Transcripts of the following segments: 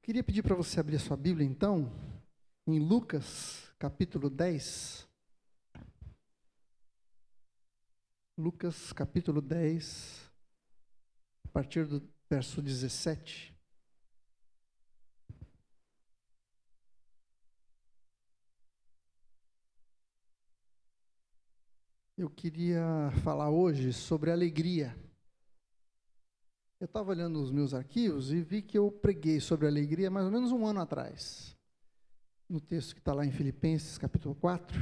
Queria pedir para você abrir a sua Bíblia, então, em Lucas, capítulo 10. Lucas, capítulo 10, a partir do verso 17. Eu queria falar hoje sobre alegria. Eu estava olhando os meus arquivos e vi que eu preguei sobre alegria mais ou menos um ano atrás. No texto que está lá em Filipenses, capítulo 4.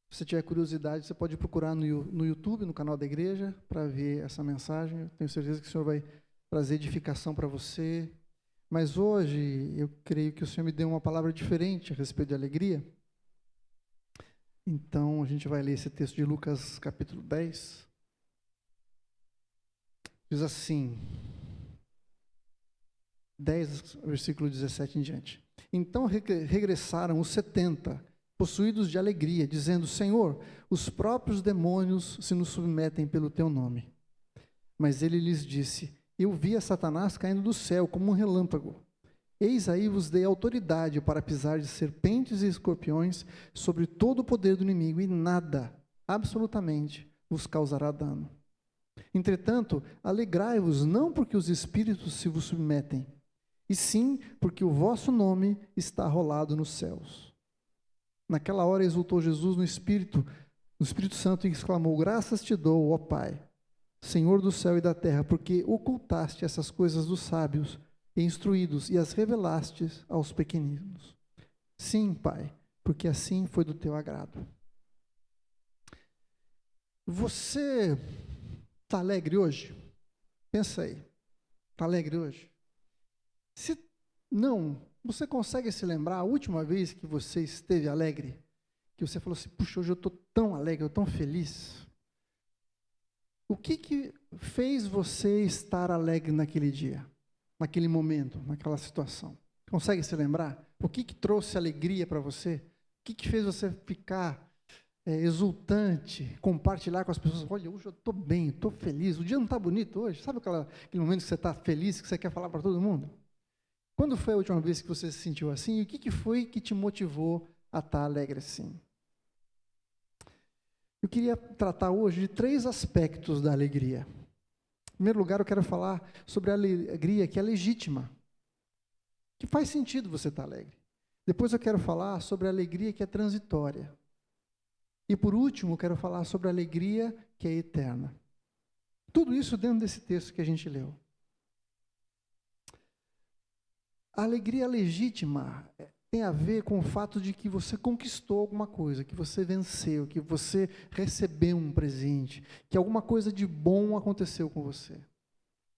Se você tiver curiosidade, você pode procurar no YouTube, no canal da igreja, para ver essa mensagem. Eu tenho certeza que o Senhor vai trazer edificação para você. Mas hoje, eu creio que o Senhor me deu uma palavra diferente a respeito de alegria. Então, a gente vai ler esse texto de Lucas, capítulo 10. Diz assim, 10, versículo 17 em diante. Então regressaram os 70, possuídos de alegria, dizendo: Senhor, os próprios demônios se nos submetem pelo teu nome. Mas ele lhes disse: Eu vi a Satanás caindo do céu como um relâmpago. Eis aí vos dei autoridade para pisar de serpentes e escorpiões sobre todo o poder do inimigo, e nada, absolutamente, vos causará dano. Entretanto, alegrai-vos não porque os espíritos se vos submetem, e sim porque o vosso nome está arrolado nos céus. Naquela hora exultou Jesus no Espírito Santo, e exclamou: Graças te dou, ó Pai, Senhor do céu e da terra, porque ocultaste essas coisas dos sábios e instruídos e as revelastes aos pequeninos. Sim, Pai, porque assim foi do teu agrado. Você está alegre hoje? Pensa aí. Está alegre hoje? Se não, você consegue se lembrar a última vez que você esteve alegre? Que você falou assim: puxa, hoje eu estou tão alegre, eu estou tão feliz. O que fez você estar alegre naquele dia? Naquele momento, naquela situação? Consegue se lembrar? O que trouxe alegria para você? O que fez você ficar exultante, compartilhar com as pessoas? Olha, hoje eu estou bem, estou feliz, o dia não está bonito hoje? Sabe aquele momento que você está feliz, que você quer falar para todo mundo? Quando foi a última vez que você se sentiu assim? E o que foi que te motivou a estar alegre assim? Eu queria tratar hoje de 3 aspectos da alegria. Em primeiro lugar, eu quero falar sobre a alegria que é legítima, que faz sentido você estar alegre. Depois eu quero falar sobre a alegria que é transitória. E por último, eu quero falar sobre a alegria que é eterna. Tudo isso dentro desse texto que a gente leu. A alegria legítima tem a ver com o fato de que você conquistou alguma coisa, que você venceu, que você recebeu um presente, que alguma coisa de bom aconteceu com você.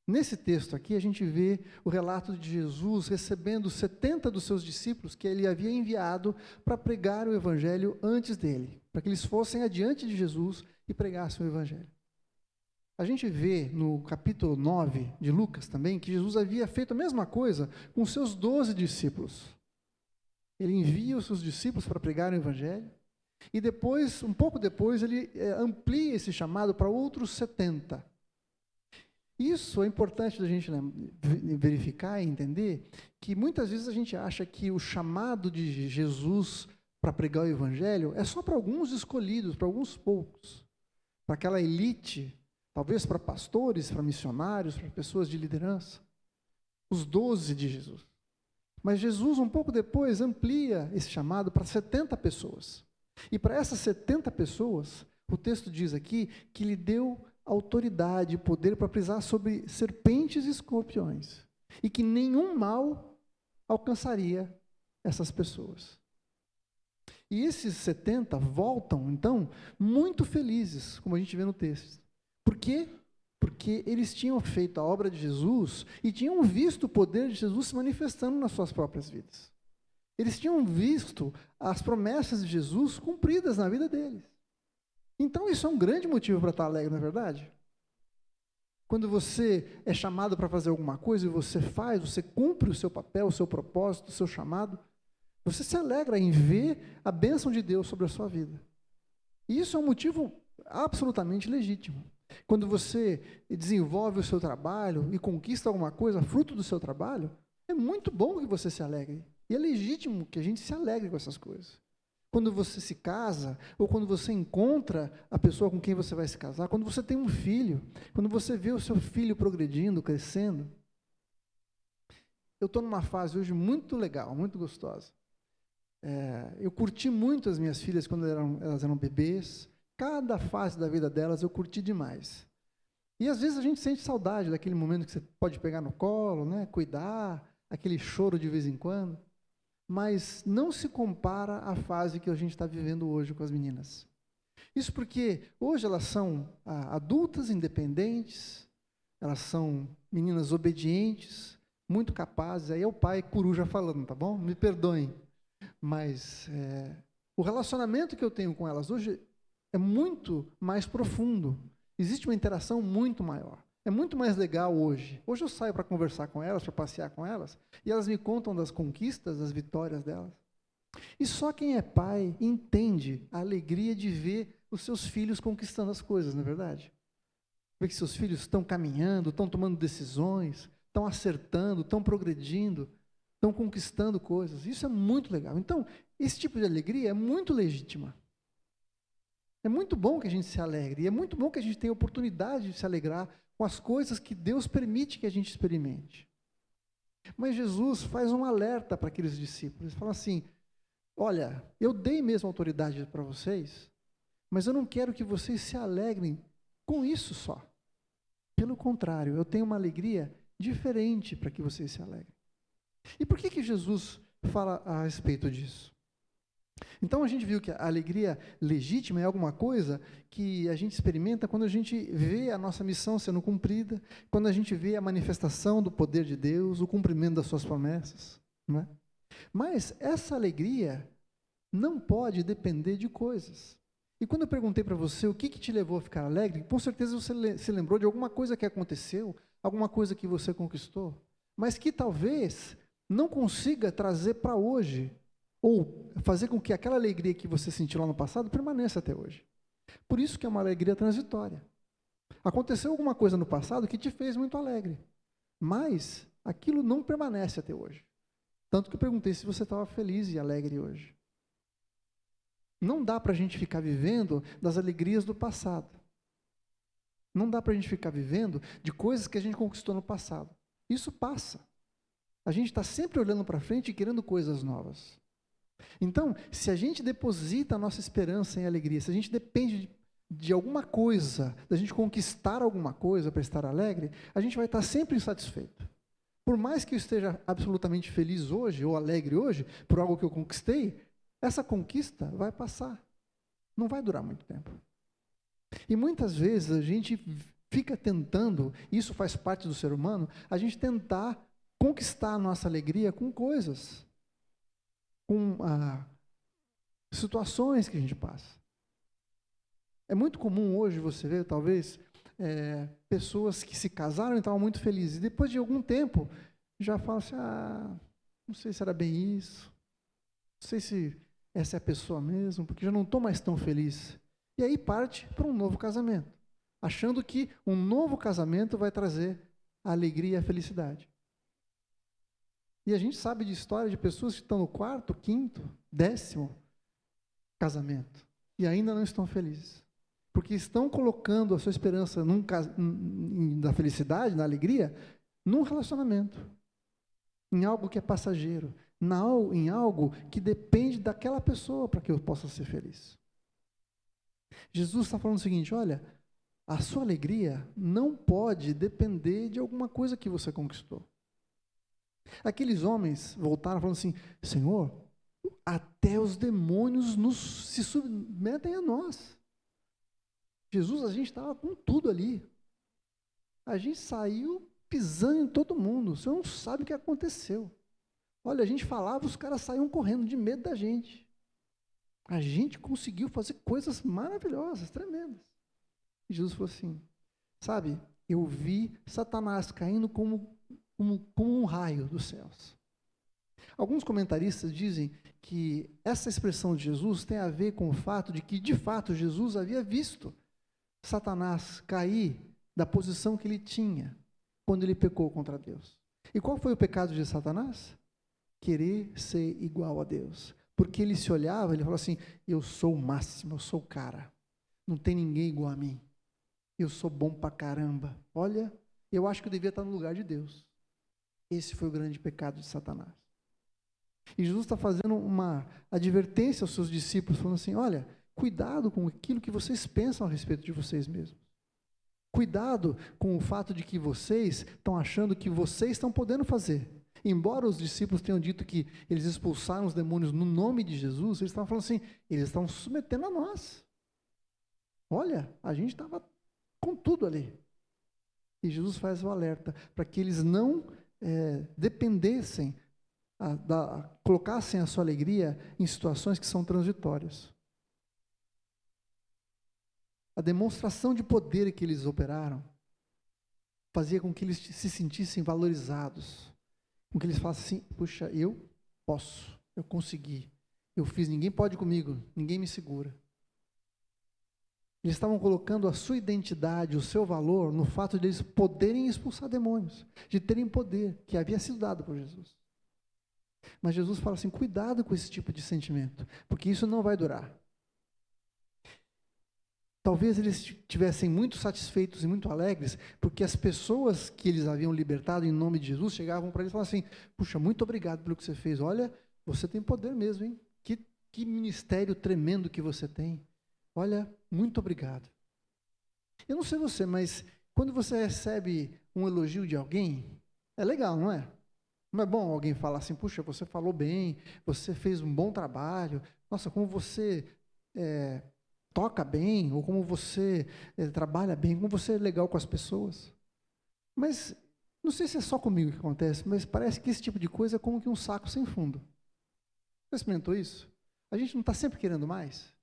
Nesse texto aqui, a gente vê o relato de Jesus recebendo 70 dos seus discípulos que ele havia enviado para pregar o evangelho antes dele, para que eles fossem adiante de Jesus e pregassem o evangelho. A gente vê no capítulo 9 de Lucas também que Jesus havia feito a mesma coisa com os seus 12 discípulos. Ele envia os seus discípulos para pregar o evangelho e depois, um pouco depois, ele amplia esse chamado para outros 70. Isso é importante da gente verificar e entender que muitas vezes a gente acha que o chamado de Jesus para pregar o evangelho é só para alguns escolhidos, para alguns poucos, para aquela elite, talvez para pastores, para missionários, para pessoas de liderança, os 12 de Jesus. Mas Jesus, um pouco depois, amplia esse chamado para 70 pessoas. E para essas 70 pessoas, o texto diz aqui que lhe deu autoridade e poder para pisar sobre serpentes e escorpiões, e que nenhum mal alcançaria essas pessoas. E esses 70 voltam, então, muito felizes, como a gente vê no texto. Por quê? Porque eles tinham feito a obra de Jesus e tinham visto o poder de Jesus se manifestando nas suas próprias vidas. Eles tinham visto as promessas de Jesus cumpridas na vida deles. Então isso é um grande motivo para estar alegre, não é verdade? Quando você é chamado para fazer alguma coisa e você faz, você cumpre o seu papel, o seu propósito, o seu chamado, você se alegra em ver a bênção de Deus sobre a sua vida. E isso é um motivo absolutamente legítimo. Quando você desenvolve o seu trabalho e conquista alguma coisa, fruto do seu trabalho, É muito bom que você se alegre. E é legítimo que a gente se alegre com essas coisas. Quando você se casa, ou quando você encontra a pessoa com quem você vai se casar, quando você tem um filho, quando você vê o seu filho progredindo, crescendo. Eu estou numa fase hoje muito legal, muito gostosa. Eu curti muito as minhas filhas quando elas eram bebês. Cada fase da vida delas eu curti demais. E às vezes a gente sente saudade daquele momento que você pode pegar no colo, né, cuidar, aquele choro de vez em quando. Mas não se compara à fase que a gente está vivendo hoje com as meninas. Isso porque hoje elas são adultas, independentes, elas são meninas obedientes, muito capazes. Aí é o pai coruja falando, tá bom? Me perdoem. Mas o relacionamento que eu tenho com elas hoje é muito mais profundo. Existe uma interação muito maior. É muito mais legal hoje. Hoje eu saio para conversar com elas, para passear com elas, e elas me contam das conquistas, das vitórias delas. E só quem é pai entende a alegria de ver os seus filhos conquistando as coisas, não é verdade? Ver que seus filhos estão caminhando, estão tomando decisões, estão acertando, estão progredindo, estão conquistando coisas. Isso é muito legal. Então, esse tipo de alegria é muito legítima. É muito bom que a gente se alegre, e é muito bom que a gente tenha a oportunidade de se alegrar com as coisas que Deus permite que a gente experimente. Mas Jesus faz um alerta para aqueles discípulos. Ele fala assim, olha, eu dei mesmo autoridade para vocês, mas eu não quero que vocês se alegrem com isso só. Pelo contrário, eu tenho uma alegria diferente para que vocês se alegrem. E por que Jesus fala a respeito disso? Então a gente viu que a alegria legítima é alguma coisa que a gente experimenta quando a gente vê a nossa missão sendo cumprida, quando a gente vê a manifestação do poder de Deus, o cumprimento das suas promessas, não é? Mas essa alegria não pode depender de coisas. E quando eu perguntei para você o que te levou a ficar alegre, com certeza você se lembrou de alguma coisa que aconteceu, alguma coisa que você conquistou, mas que talvez não consiga trazer para hoje, ou fazer com que aquela alegria que você sentiu lá no passado permaneça até hoje. Por isso que é uma alegria transitória. Aconteceu alguma coisa no passado que te fez muito alegre, mas aquilo não permanece até hoje. Tanto que eu perguntei se você estava feliz e alegre hoje. Não dá para a gente ficar vivendo das alegrias do passado. Não dá para a gente ficar vivendo de coisas que a gente conquistou no passado. Isso passa. A gente está sempre olhando para frente e querendo coisas novas. Então, se a gente deposita a nossa esperança em alegria, se a gente depende de alguma coisa, da gente conquistar alguma coisa para estar alegre, a gente vai estar sempre insatisfeito. Por mais que eu esteja absolutamente feliz hoje, ou alegre hoje, por algo que eu conquistei, essa conquista vai passar. Não vai durar muito tempo. E muitas vezes a gente fica tentando, isso faz parte do ser humano, a gente tentar conquistar a nossa alegria com coisas, com situações que a gente passa. É muito comum hoje você ver, talvez, pessoas que se casaram e estavam muito felizes. E depois de algum tempo, já falam assim, não sei se era bem isso, não sei se essa é a pessoa mesmo, porque já não estou mais tão feliz. E aí parte para um novo casamento, achando que um novo casamento vai trazer a alegria e a felicidade. E a gente sabe de história de pessoas que estão no 4º, 5º, 10º casamento e ainda não estão felizes. Porque estão colocando a sua esperança da felicidade, na alegria, num relacionamento, em algo que é passageiro, em algo que depende daquela pessoa para que eu possa ser feliz. Jesus está falando o seguinte, olha, a sua alegria não pode depender de alguma coisa que você conquistou. Aqueles homens voltaram falando assim, Senhor, até os demônios se submetem a nós. Jesus, a gente estava com tudo ali. A gente saiu pisando em todo mundo. O Senhor não sabe o que aconteceu. Olha, a gente falava, os caras saíam correndo de medo da gente. A gente conseguiu fazer coisas maravilhosas, tremendas. E Jesus falou assim, sabe, eu vi Satanás caindo como um raio dos céus. Alguns comentaristas dizem que essa expressão de Jesus tem a ver com o fato de que, de fato, Jesus havia visto Satanás cair da posição que ele tinha quando ele pecou contra Deus. E qual foi o pecado de Satanás? Querer ser igual a Deus. Porque ele se olhava, ele falou assim, eu sou o máximo, eu sou o cara. Não tem ninguém igual a mim. Eu sou bom pra caramba. Olha, eu acho que eu devia estar no lugar de Deus. Esse foi o grande pecado de Satanás. E Jesus está fazendo uma advertência aos seus discípulos, falando assim, olha, cuidado com aquilo que vocês pensam a respeito de vocês mesmos. Cuidado com o fato de que vocês estão achando que vocês estão podendo fazer. Embora os discípulos tenham dito que eles expulsaram os demônios no nome de Jesus, eles estavam falando assim, eles estão se submetendo a nós. Olha, a gente estava com tudo ali. E Jesus faz o alerta para que eles não dependessem, colocassem a sua alegria em situações que são transitórias. A demonstração de poder que eles operaram fazia com que eles se sentissem valorizados, com que eles falassem assim, puxa, eu posso, eu consegui, eu fiz, ninguém pode comigo, ninguém me segura. Eles estavam colocando a sua identidade, o seu valor, no fato de eles poderem expulsar demônios, de terem poder, que havia sido dado por Jesus. Mas Jesus fala assim, cuidado com esse tipo de sentimento, porque isso não vai durar. Talvez eles estivessem muito satisfeitos e muito alegres, porque as pessoas que eles haviam libertado em nome de Jesus chegavam para eles e falavam assim, puxa, muito obrigado pelo que você fez, olha, você tem poder mesmo, hein? Que ministério tremendo que você tem. Olha, muito obrigado. Eu não sei você, mas quando você recebe um elogio de alguém, é legal, não é? Não é bom alguém falar assim, puxa, você falou bem, você fez um bom trabalho, nossa, como você toca bem, ou como você trabalha bem, como você é legal com as pessoas. Mas, não sei se é só comigo que acontece, mas parece que esse tipo de coisa é como que um saco sem fundo. Você experimentou isso? A gente não está sempre querendo mais?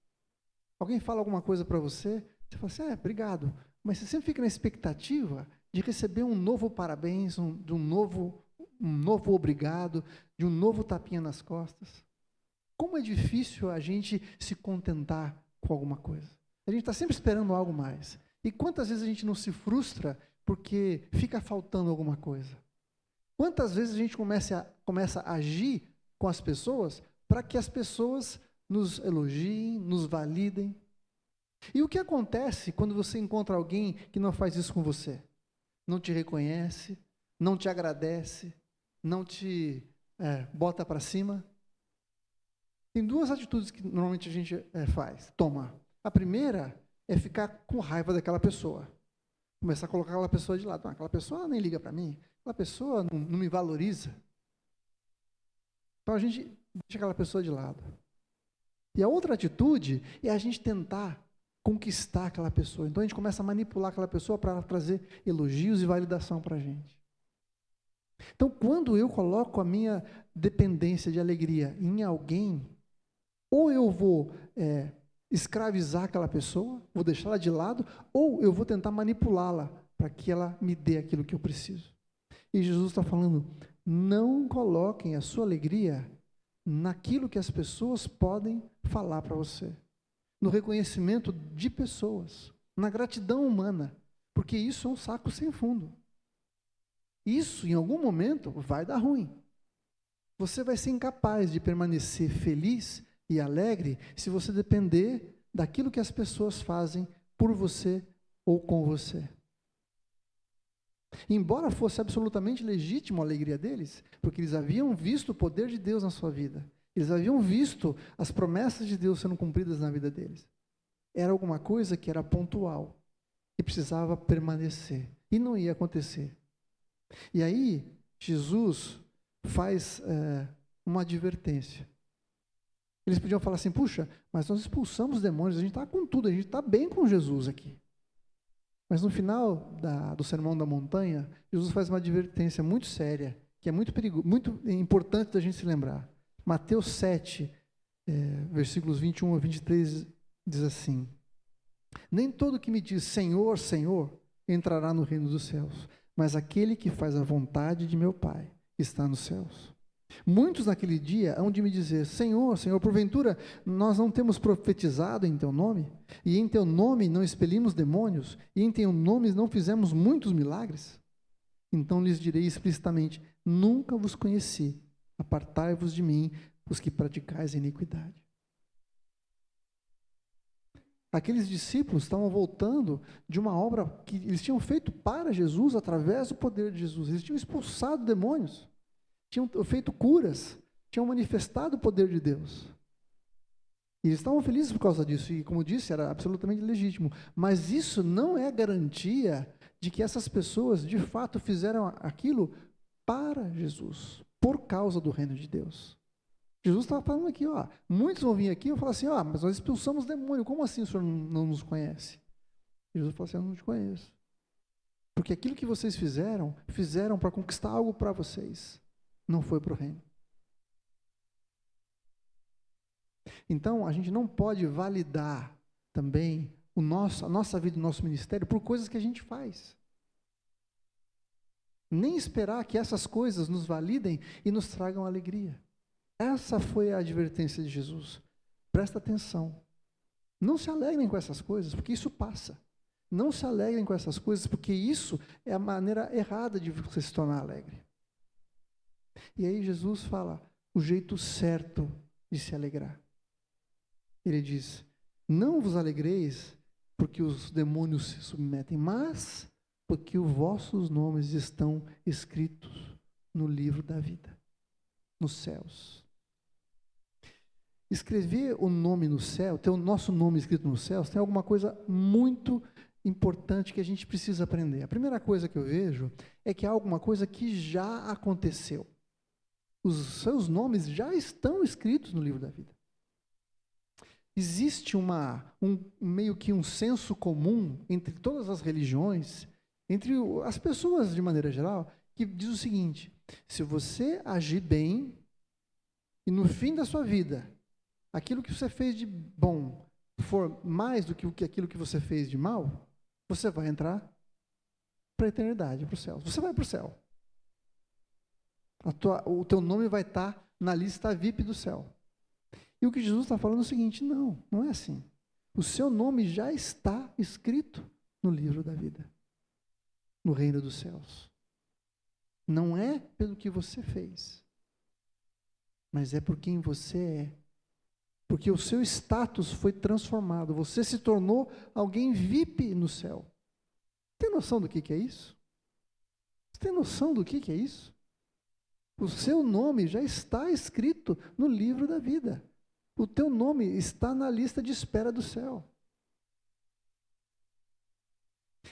Alguém fala alguma coisa para você, você fala assim, obrigado, mas você sempre fica na expectativa de receber um novo parabéns, de um novo obrigado, de um novo tapinha nas costas. Como é difícil a gente se contentar com alguma coisa. A gente está sempre esperando algo mais. E quantas vezes a gente não se frustra porque fica faltando alguma coisa? Quantas vezes a gente começa a agir com as pessoas para que as pessoas nos elogiem, nos validem? E o que acontece quando você encontra alguém que não faz isso com você? Não te reconhece, não te agradece, não te bota para cima? Tem duas atitudes que normalmente a gente toma. A primeira é ficar com raiva daquela pessoa. Começar a colocar aquela pessoa de lado. Aquela pessoa nem liga para mim, aquela pessoa não me valoriza. Então a gente deixa aquela pessoa de lado. E a outra atitude é a gente tentar conquistar aquela pessoa. Então a gente começa a manipular aquela pessoa para trazer elogios e validação para a gente. Então quando eu coloco a minha dependência de alegria em alguém, ou eu vou escravizar aquela pessoa, vou deixá-la de lado, ou eu vou tentar manipulá-la para que ela me dê aquilo que eu preciso. E Jesus está falando, não coloquem a sua alegria naquilo que as pessoas podem falar para você, no reconhecimento de pessoas, na gratidão humana, porque isso é um saco sem fundo. Isso, em algum momento, vai dar ruim. Você vai ser incapaz de permanecer feliz e alegre se você depender daquilo que as pessoas fazem por você ou com você. Embora fosse absolutamente legítimo a alegria deles, porque eles haviam visto o poder de Deus na sua vida, eles haviam visto as promessas de Deus sendo cumpridas na vida deles, era alguma coisa que era pontual e precisava permanecer, e não ia acontecer. E aí, Jesus faz uma advertência. Eles podiam falar assim, puxa, mas nós expulsamos demônios, a gente está com tudo, a gente está bem com Jesus aqui. Mas no final do Sermão da Montanha, Jesus faz uma advertência muito séria, que é muito importante da gente se lembrar. Mateus 7, versículos 21 a 23, diz assim, nem todo que me diz Senhor, Senhor, entrará no reino dos céus, mas aquele que faz a vontade de meu Pai está nos céus. Muitos naquele dia hão de me dizer, Senhor, Senhor, porventura nós não temos profetizado em Teu nome? E em Teu nome não expelimos demônios? E em Teu nome não fizemos muitos milagres? Então lhes direi explicitamente, nunca vos conheci. Apartai-vos de mim, os que praticais iniquidade. Aqueles discípulos estavam voltando de uma obra que eles tinham feito para Jesus, através do poder de Jesus. Eles tinham expulsado demônios, tinham feito curas, tinham manifestado o poder de Deus. E eles estavam felizes por causa disso, e como disse, era absolutamente legítimo. Mas isso não é garantia de que essas pessoas, de fato, fizeram aquilo para Jesus, por causa do reino de Deus. Jesus estava falando aqui, muitos vão vir aqui e vão falar assim, mas nós expulsamos demônio, como assim o senhor não nos conhece? Jesus falou assim, eu não te conheço. Porque aquilo que vocês fizeram para conquistar algo para vocês, não foi para o reino. Então, a gente não pode validar também a nossa vida, o nosso ministério, por coisas que a gente faz. Nem esperar que essas coisas nos validem e nos tragam alegria. Essa foi a advertência de Jesus. Presta atenção. Não se alegrem com essas coisas, porque isso passa. Não se alegrem com essas coisas, porque isso é a maneira errada de você se tornar alegre. E aí Jesus fala o jeito certo de se alegrar. Ele diz, não vos alegreis porque os demônios se submetem, mas porque os vossos nomes estão escritos no livro da vida, nos céus. Escrever o nome no céu, ter o nosso nome escrito nos céus, tem alguma coisa muito importante que a gente precisa aprender. A primeira coisa que eu vejo é que há alguma coisa que já aconteceu. Os seus nomes já estão escritos no livro da vida. Existe meio que um senso comum entre todas as religiões, entre as pessoas de maneira geral, que diz o seguinte: se você agir bem e no fim da sua vida, aquilo que você fez de bom for mais do que aquilo que você fez de mal, você vai entrar para a eternidade, para o céu. Você vai para o céu. O teu nome vai estar na lista VIP do céu. E o que Jesus está falando é o seguinte: não é assim. O seu nome já está escrito no livro da vida, no reino dos céus. Não é pelo que você fez, mas é por quem você é. Porque o seu status foi transformado. Você se tornou alguém VIP no céu. Tem noção do que é isso? Você tem noção do que é isso? O seu nome já está escrito no livro da vida. O teu nome está na lista de espera do céu.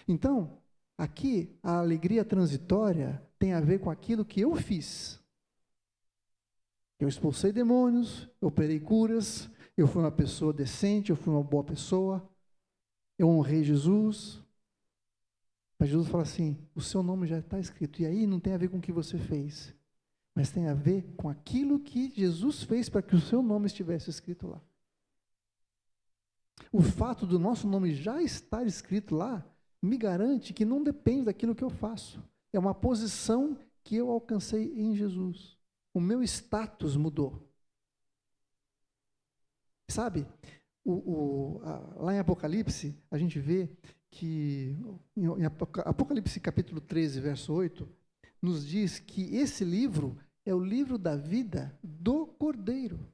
Então, aqui, a alegria transitória tem a ver com aquilo que eu fiz. Eu expulsei demônios, eu operei curas, eu fui uma pessoa decente, eu fui uma boa pessoa, eu honrei Jesus. Mas Jesus fala assim, o seu nome já está escrito. E aí não tem a ver com o que você fez, mas tem a ver com aquilo que Jesus fez para que o seu nome estivesse escrito lá. O fato do nosso nome já estar escrito lá me garante que não depende daquilo que eu faço. É uma posição que eu alcancei em Jesus. O meu status mudou. Sabe, lá em Apocalipse, a gente vê que, em Apocalipse capítulo 13, verso 8, nos diz que esse livro é o livro da vida do Cordeiro.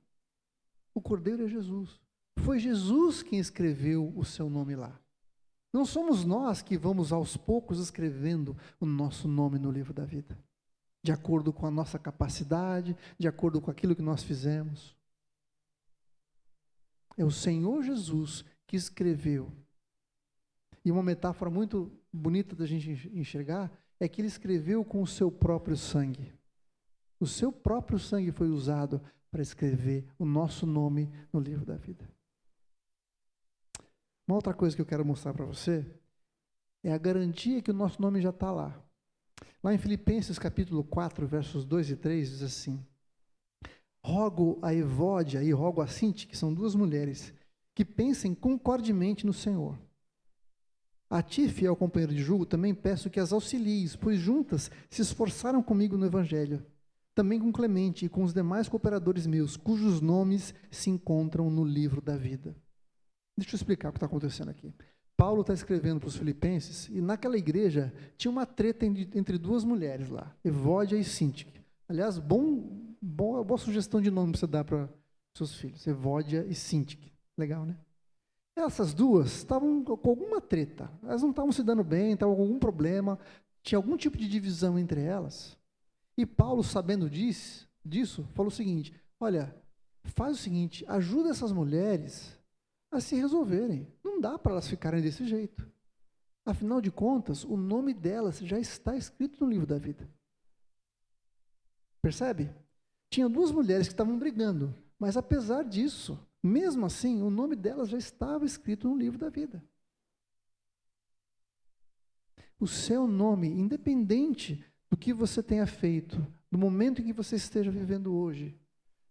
O Cordeiro é Jesus. Foi Jesus quem escreveu o seu nome lá. Não somos nós que vamos aos poucos escrevendo o nosso nome no livro da vida, de acordo com a nossa capacidade, de acordo com aquilo que nós fizemos. É o Senhor Jesus que escreveu. E uma metáfora muito bonita da gente enxergar é que ele escreveu com o seu próprio sangue. O seu próprio sangue foi usado para escrever o nosso nome no livro da vida. Uma outra coisa que eu quero mostrar para você é a garantia que o nosso nome já está lá. Lá em Filipenses capítulo 4, versos 2 e 3, diz assim: rogo a Evódia e rogo a Sinti, que são duas mulheres, que pensem concordemente no Senhor. A ti, fiel companheiro de jugo, também peço que as auxilies, pois juntas se esforçaram comigo no Evangelho, também com Clemente e com os demais cooperadores meus, cujos nomes se encontram no livro da vida. Deixa eu explicar o que está acontecendo aqui. Paulo está escrevendo para os filipenses, e naquela igreja tinha uma treta entre duas mulheres lá, Evódia e Síntique. Aliás, boa sugestão de nome para você dar para seus filhos, Evódia e Síntique. Legal, né? Essas duas estavam com alguma treta, elas não estavam se dando bem, estavam com algum problema, tinha algum tipo de divisão entre elas. E Paulo, sabendo disso, falou o seguinte: olha, faz o seguinte, ajuda essas mulheres a se resolverem. Não dá para elas ficarem desse jeito. Afinal de contas, o nome delas já está escrito no livro da vida. Percebe? Tinha duas mulheres que estavam brigando, mas apesar disso, mesmo assim, o nome delas já estava escrito no livro da vida. O seu nome, independente do que você tenha feito, do momento em que você esteja vivendo hoje,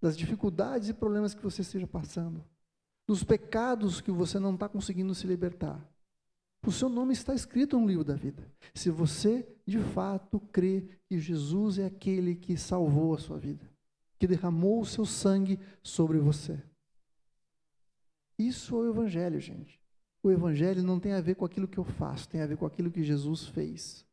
das dificuldades e problemas que você esteja passando, dos pecados que você não está conseguindo se libertar, o seu nome está escrito no livro da vida. Se você, de fato, crê que Jesus é aquele que salvou a sua vida, que derramou o seu sangue sobre você. Isso é o Evangelho, gente. O Evangelho não tem a ver com aquilo que eu faço, tem a ver com aquilo que Jesus fez.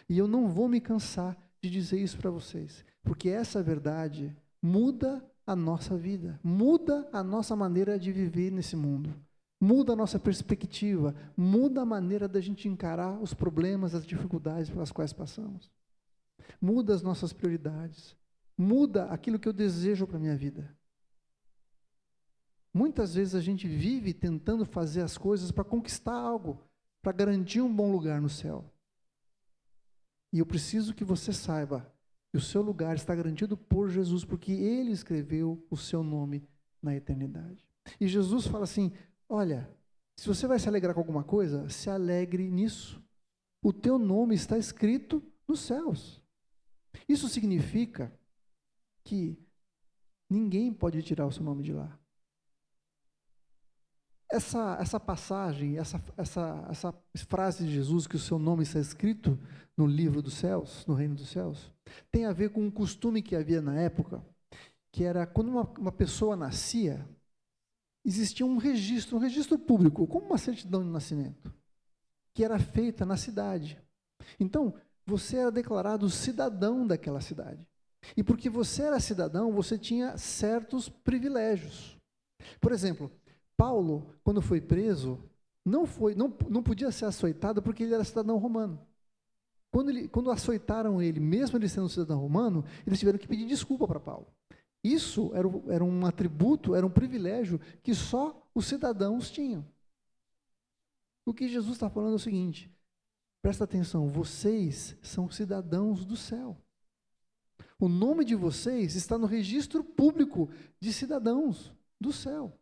E eu não vou me cansar de dizer isso para vocês, porque essa verdade muda a nossa vida, muda a nossa maneira de viver nesse mundo, muda a nossa perspectiva, muda a maneira da gente encarar os problemas, as dificuldades pelas quais passamos, muda as nossas prioridades, muda aquilo que eu desejo para a minha vida. Muitas vezes a gente vive tentando fazer as coisas para conquistar algo, para garantir um bom lugar no céu. E eu preciso que você saiba que o seu lugar está garantido por Jesus, porque Ele escreveu o seu nome na eternidade. E Jesus fala assim: olha, se você vai se alegrar com alguma coisa, se alegre nisso. O teu nome está escrito nos céus. Isso significa que ninguém pode tirar o seu nome de lá. Essa passagem, essa frase de Jesus, que o seu nome está escrito no livro dos céus, no reino dos céus, tem a ver com um costume que havia na época, que era quando uma pessoa nascia, existia um registro público, como uma certidão de nascimento, que era feita na cidade. Então, você era declarado cidadão daquela cidade. E porque você era cidadão, você tinha certos privilégios. Por exemplo, Paulo, quando foi preso, não podia ser açoitado porque ele era cidadão romano. Quando açoitaram ele, mesmo ele sendo cidadão romano, eles tiveram que pedir desculpa para Paulo. Isso era um atributo, era um privilégio que só os cidadãos tinham. O que Jesus está falando é o seguinte: presta atenção, vocês são cidadãos do céu. O nome de vocês está no registro público de cidadãos do céu.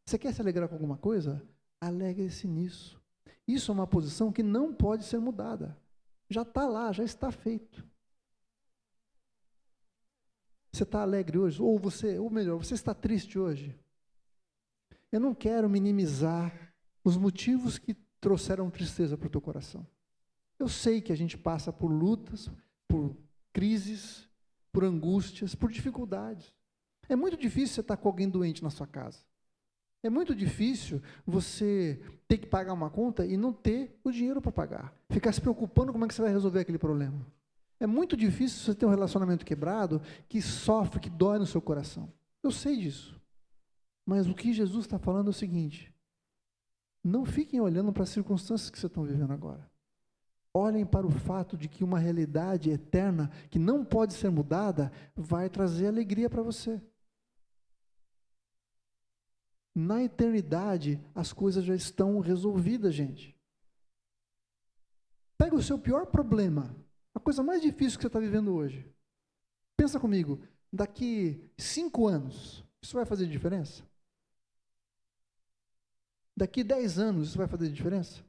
Você quer se alegrar com alguma coisa? Alegre-se nisso. Isso é uma posição que não pode ser mudada. Já está lá, já está feito. Você está alegre hoje? Ou melhor, você está triste hoje? Eu não quero minimizar os motivos que trouxeram tristeza para o teu coração. Eu sei que a gente passa por lutas, por crises, por angústias, por dificuldades. É muito difícil você estar com alguém doente na sua casa. É muito difícil você ter que pagar uma conta e não ter o dinheiro para pagar. Ficar se preocupando como é que você vai resolver aquele problema. É muito difícil você ter um relacionamento quebrado que sofre, que dói no seu coração. Eu sei disso. Mas o que Jesus está falando é o seguinte: não fiquem olhando para as circunstâncias que vocês estão vivendo agora. Olhem para o fato de que uma realidade eterna, que não pode ser mudada, vai trazer alegria para você. Na eternidade, as coisas já estão resolvidas, gente. Pega o seu pior problema, a coisa mais difícil que você está vivendo hoje. Pensa comigo, daqui 5 anos, isso vai fazer diferença? Daqui 10 anos, isso vai fazer diferença?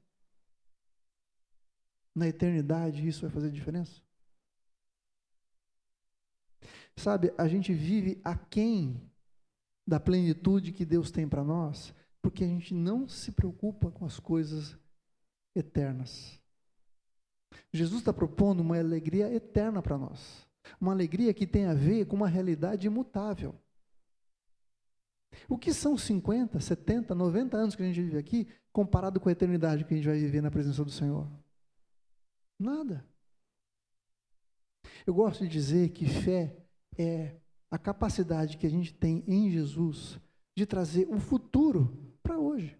Na eternidade, isso vai fazer diferença? Sabe, a gente vive aquém da plenitude que Deus tem para nós, porque a gente não se preocupa com as coisas eternas. Jesus está propondo uma alegria eterna para nós, uma alegria que tem a ver com uma realidade imutável. O que são 50, 70, 90 anos que a gente vive aqui, comparado com a eternidade que a gente vai viver na presença do Senhor? Nada. Eu gosto de dizer que fé é a capacidade que a gente tem em Jesus de trazer o futuro para hoje.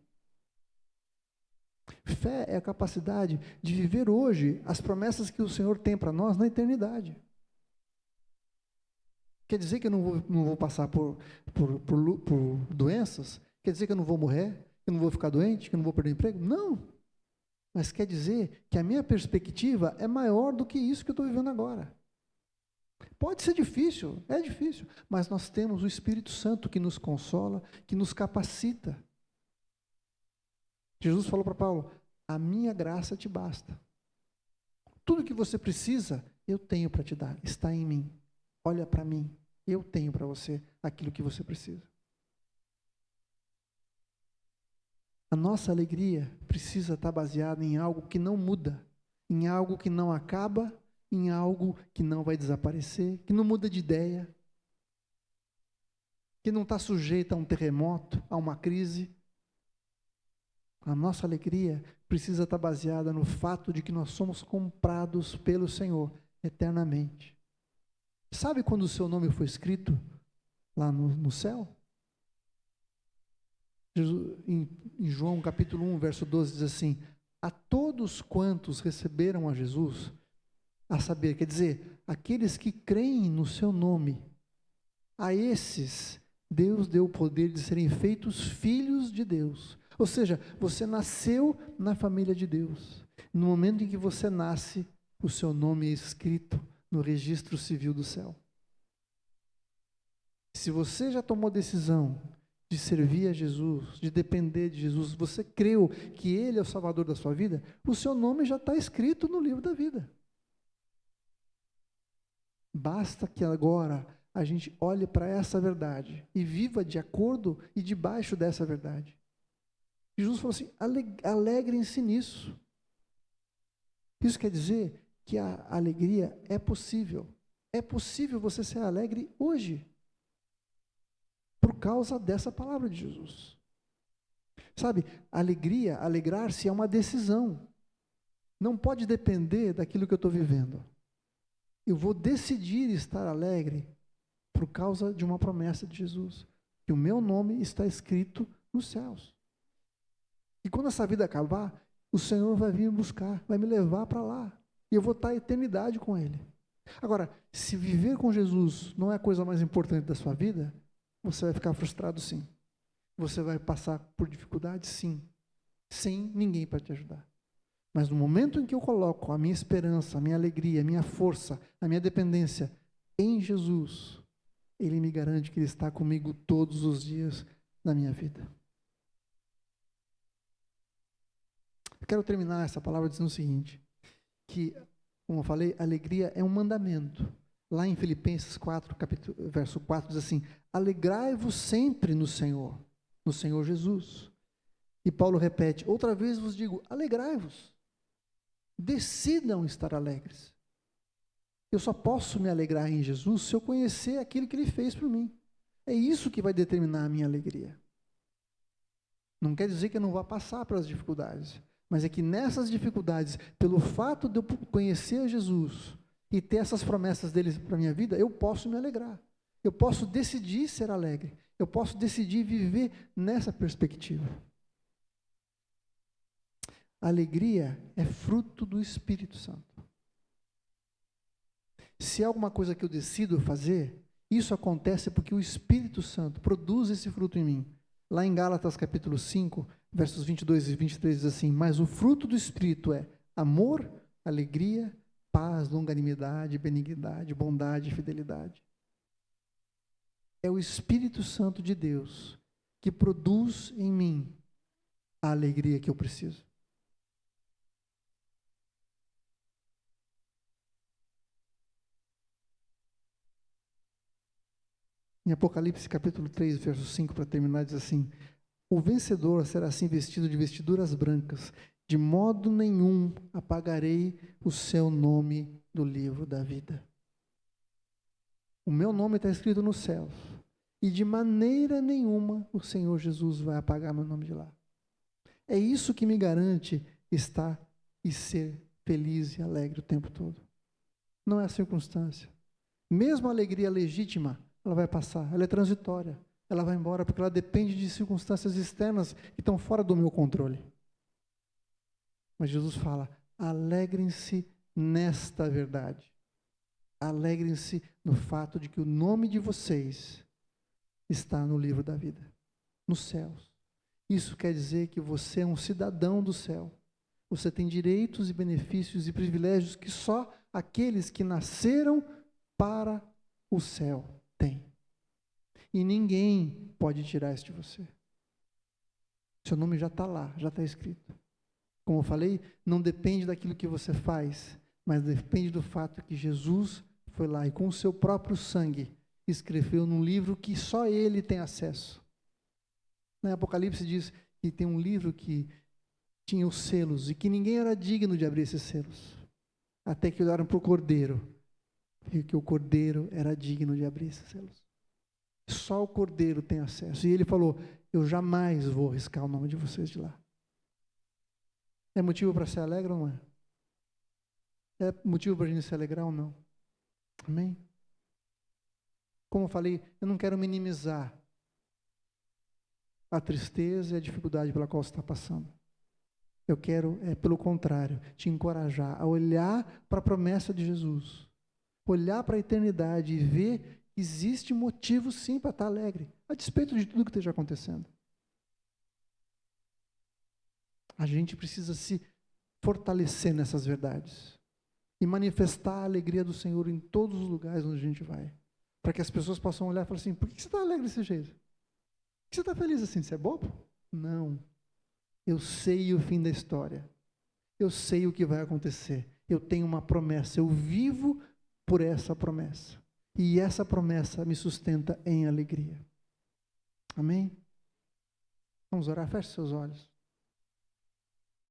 Fé é a capacidade de viver hoje as promessas que o Senhor tem para nós na eternidade. Quer dizer que eu não vou passar por doenças? Quer dizer que eu não vou morrer? Que eu não vou ficar doente? Que eu não vou perder emprego? Não. Mas quer dizer que a minha perspectiva é maior do que isso que eu estou vivendo agora. Pode ser difícil, é difícil, mas nós temos o Espírito Santo que nos consola, que nos capacita. Jesus falou para Paulo: a minha graça te basta. Tudo que você precisa, eu tenho para te dar, está em mim. Olha para mim, eu tenho para você aquilo que você precisa. A nossa alegria precisa estar baseada em algo que não muda, em algo que não acaba, em algo que não vai desaparecer, que não muda de ideia, que não está sujeita a um terremoto, a uma crise. A nossa alegria precisa estar baseada no fato de que nós somos comprados pelo Senhor eternamente. Sabe quando o seu nome foi escrito lá no céu? Jesus, em João capítulo 1, verso 12, diz assim: a todos quantos receberam a Jesus, a saber, quer dizer, aqueles que creem no seu nome, a esses Deus deu o poder de serem feitos filhos de Deus. Ou seja, você nasceu na família de Deus. No momento em que você nasce, o seu nome é escrito no registro civil do céu. Se você já tomou decisão de servir a Jesus, de depender de Jesus, você creu que Ele é o Salvador da sua vida, o seu nome já está escrito no livro da vida. Basta que agora a gente olhe para essa verdade e viva de acordo e debaixo dessa verdade. Jesus falou assim: alegrem-se nisso. Isso quer dizer que a alegria é possível. É possível você ser alegre hoje, por causa dessa palavra de Jesus. Sabe, alegria, alegrar-se é uma decisão. Não pode depender daquilo que eu estou vivendo. Eu vou decidir estar alegre por causa de uma promessa de Jesus, que o meu nome está escrito nos céus. E quando essa vida acabar, o Senhor vai vir me buscar, vai me levar para lá, e eu vou estar a eternidade com Ele. Agora, se viver com Jesus não é a coisa mais importante da sua vida, você vai ficar frustrado, sim. Você vai passar por dificuldades, sim, sem ninguém para te ajudar. Mas no momento em que eu coloco a minha esperança, a minha alegria, a minha força, a minha dependência em Jesus, Ele me garante que Ele está comigo todos os dias da minha vida. Eu quero terminar essa palavra dizendo o seguinte, que, como eu falei, alegria é um mandamento. Lá em Filipenses 4, verso 4, diz assim: alegrai-vos sempre no Senhor Jesus. E Paulo repete: outra vez vos digo, alegrai-vos. Decidam estar alegres. Eu só posso me alegrar em Jesus se eu conhecer aquilo que Ele fez por mim. É isso que vai determinar a minha alegria. Não quer dizer que eu não vá passar pelas dificuldades, mas é que nessas dificuldades, pelo fato de eu conhecer a Jesus e ter essas promessas dele para a minha vida, eu posso me alegrar. Eu posso decidir ser alegre. Eu posso decidir viver nessa perspectiva. A alegria é fruto do Espírito Santo. Se há alguma coisa que eu decido fazer, isso acontece porque o Espírito Santo produz esse fruto em mim. Lá em Gálatas capítulo 5, versos 22 e 23 diz assim: mas o fruto do Espírito é amor, alegria, paz, longanimidade, benignidade, bondade e fidelidade. É o Espírito Santo de Deus que produz em mim a alegria que eu preciso. Em Apocalipse capítulo 3, verso 5, para terminar, diz assim: o vencedor será assim vestido de vestiduras brancas, de modo nenhum apagarei o seu nome do livro da vida. O meu nome está escrito nos céus, E de maneira nenhuma o Senhor Jesus vai apagar meu nome de lá. É isso que me garante estar e ser feliz e alegre o tempo todo. Não é a circunstância. Mesmo a alegria legítima, ela vai passar, ela é transitória. Ela vai embora porque ela depende de circunstâncias externas que estão fora do meu controle. Mas Jesus fala, alegrem-se nesta verdade. Alegrem-se no fato de que o nome de vocês está no livro da vida, nos céus. Isso quer dizer que você é um cidadão do céu. Você tem direitos e benefícios e privilégios que só aqueles que nasceram para o céu têm. E ninguém pode tirar isso de você. Seu nome já está lá, já está escrito. Como eu falei, não depende daquilo que você faz, mas depende do fato que Jesus foi lá e com o seu próprio sangue escreveu num livro que só ele tem acesso. No Apocalipse diz que tem um livro que tinha os selos e que ninguém era digno de abrir esses selos. Até que olharam para o Cordeiro e que o Cordeiro era digno de abrir esses selos. Só o Cordeiro tem acesso. E ele falou, eu jamais vou riscar o nome de vocês de lá. É motivo para ser alegre ou não é? É motivo para a gente se alegrar ou não? Amém? Como eu falei, eu não quero minimizar a tristeza e a dificuldade pela qual você está passando. Eu quero, pelo contrário, te encorajar a olhar para a promessa de Jesus. Olhar para a eternidade e ver que existe motivo sim para estar alegre, a despeito de tudo que esteja acontecendo. A gente precisa se fortalecer nessas verdades e manifestar a alegria do Senhor em todos os lugares onde a gente vai. Para que as pessoas possam olhar e falar assim, por que você está alegre desse jeito? Por que você está feliz assim? Você é bobo? Não. Eu sei o fim da história. Eu sei o que vai acontecer. Eu tenho uma promessa. Eu vivo por essa promessa. E essa promessa me sustenta em alegria. Amém? Vamos orar? Feche seus olhos.